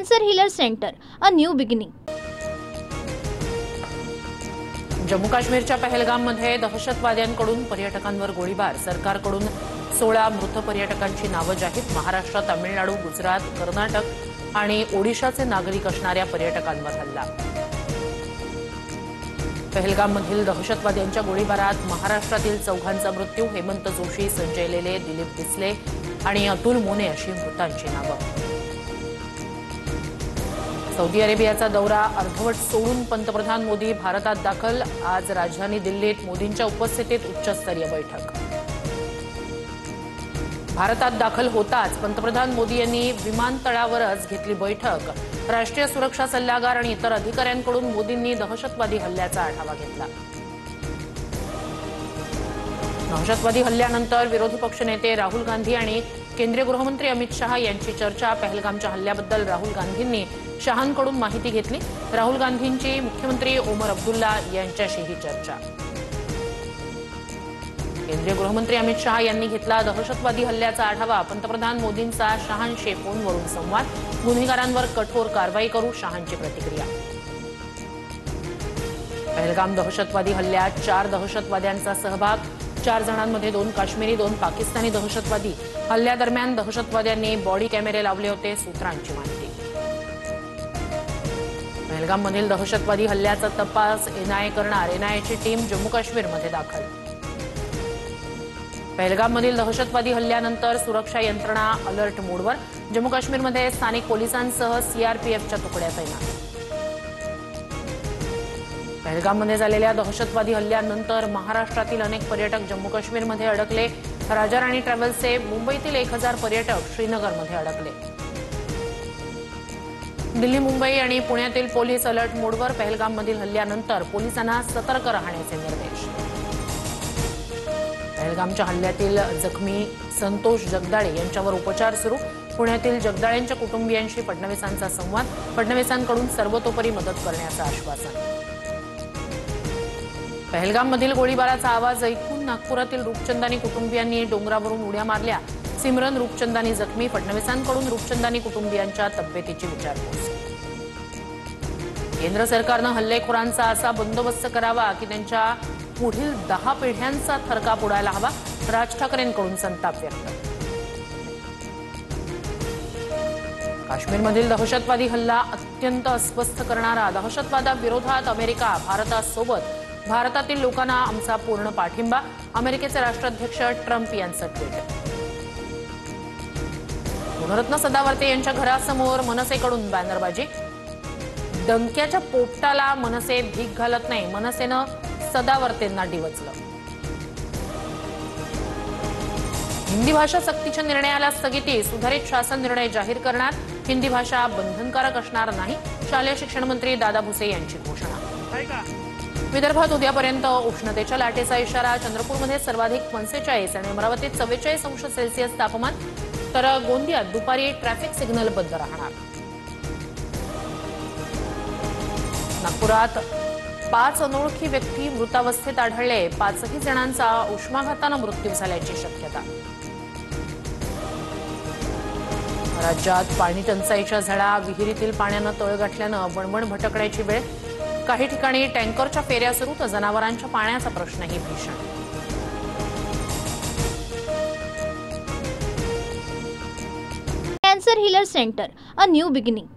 Cancer Healer Center, a new beginning. Jammu काश्मीरच्या पहलगाममध्ये दहशतवाद्यांकडून पर्यटकांवर गोळीबार, सरकारकडून 16 मृत पर्यटकांची नावं जाहीर. महाराष्ट्र, तामिळनाडू, गुजरात, कर्नाटक आणि ओडिशाचे नागरिक असणाऱ्या पर्यटकांवर हल्ला. पहलगाममधील दहशतवाद्यांच्या गोळीबारात महाराष्ट्रातील 4 मृत्यू. हेमंत जोशी, संजय लेले, दिलीप डिसले आणि अतुल मोने अशी मृतांची नावं. सौदी अरेबियाचा दौरा अर्धवट सोडून पंतप्रधान मोदी भारतात दाखल. आज राजधानी दिल्लीत मोदींच्या उपस्थितीत उच्चस्तरीय बैठक. भारतात दाखल होताच पंतप्रधान मोदी यांनी विमानतळावरच घेतली बैठक. राष्ट्रीय सुरक्षा सल्लागार आणि इतर अधिकाऱ्यांकडून मोदींनी दहशतवादी हल्ल्याचा आढावा घेतला. दहशतवादी हल्ल्यानंतर विरोधी पक्षनेते राहुल गांधी आणि केंद्रीय गृहमंत्री अमित शहा यांची चर्चा. पहलगामच्या हल्ल्याबद्दल राहुल गांधींनी शहांकडून माहिती घेतली. राहुल गांधींची मुख्यमंत्री ओमर अब्दुल्ला यांच्याशीही चर्चा. केंद्रीय गृहमंत्री अमित शहा यांनी घेतला दहशतवादी हल्ल्याचा आढावा. पंतप्रधान मोदींचा शहांशी फोनवरून संवाद. गुन्हेगारांवर कठोर कारवाई करू, शहांची प्रतिक्रिया. पहलगाम दहशतवादी हल्ल्यात 4 दहशतवाद्यांचा सहभाग. 4 जणांमध्ये 2 काश्मीरी, 2 पाकिस्तानी दहशतवादी. हल्ल्यादरम्यान दहशतवाद्यांनी बॉडी कॅमेरे लावले होते, सूत्रांची माहिती. पहलगाममधील दहशतवादी हल्ल्याचा तपास एनआयए करणार. एनआयएची टीम जम्मू काश्मीरमध्ये दाखल. पहलगाममधील दहशतवादी हल्ल्यानंतर सुरक्षा यंत्रणा अलर्ट मोडवर. जम्मू काश्मीरमध्ये स्थानिक पोलिसांसह सीआरपीएफच्या तुकड्या तैनात. पहलगाममध्ये झालेल्या दहशतवादी हल्ल्यानंतर महाराष्ट्रातील अनेक पर्यटक जम्मू काश्मीरमध्ये अडकले. राजा राणी ट्रॅव्हल्सचे मुंबईतील 1000 पर्यटक श्रीनगरमध्ये अडकले. दिल्ली, मुंबई आणि पुण्यातील पोलीस अलर्ट मोडवर. पहलगाममधील हल्ल्यानंतर पोलिसांना सतर्क राहण्याचे निर्देश. पहलगामच्या हल्ल्यातील जखमी संतोष जगदाळे यांच्यावर उपचार सुरू. पुण्यातील जगदाळेंच्या कुटुंबियांशी फडणवीसांचा संवाद. फडणवीसांकडून सर्वतोपरी मदत करण्याचं आश्वासन. पहलगाममधील गोळीबाराचा आवाज ऐकून नागपुरातील रूपचंदानी कुटुंबियांनी डोंगरावरून उड्या मारल्या. सिमरन रूपचंदानी जखमी. फडणवीसांकडून रूपचंदानी कुटुंबियांच्या तब्येतीची विचारपूस. केंद्र सरकारनं हल्लेखोरांचा असा बंदोबस्त करावा की त्यांच्या पुढील 10 पिढ्यांचा थरकाप उडायला हवा. राज ठाकरेंकडून संताप व्यक्त. काश्मीरमधील दहशतवादी हल्ला अत्यंत अस्वस्थ करणारा. दहशतवादाविरोधात अमेरिका भारतासोबत. भारतातील लोकांना आमचा पूर्ण पाठिंबा. अमेरिकेचे राष्ट्राध्यक्ष ट्रम्प यांचं ट्विट. गुणरत्न सदावर्ते यांच्या घरासमोर मनसेकडून बॅनरबाजी. डंक्याच्या पोपटाला मनसे भीक घालत नाही. मनसेनं सदावर्तेंना डिवचलं. हिंदी भाषा सक्तीच्या निर्णयाला स्थगिती. सुधारित शासन निर्णय जाहीर करणार. हिंदी भाषा बंधनकारक असणार नाही. शालेय शिक्षण मंत्री दादा भुसे यांची घोषणा. विदर्भात उद्यापर्यंत उष्णतेच्या लाटेचा इशारा. चंद्रपूरमध्ये सर्वाधिक 45 आणि अमरावतीत 44 अंश सेल्सिअस तापमान. तर गोंदियात दुपारी ट्रॅफिक सिग्नल बंद राहणार. नागपुरात 5 अनोळखी व्यक्ती मृतावस्थेत आढळले. 5ही जणांचा उष्माघातानं मृत्यू झाल्याची शक्यता. राज्यात पाणी टंचाईच्या झळा. विहिरीतील पाण्यानं तळ गाठल्यानं वणवण भटकण्याची वेळ. काही ठिकाणी टँकरच्या फेऱ्या सुरू तर जनावरांच्या पाण्याचा प्रश्नही भीषण. Cancer Healer Center, a new beginning.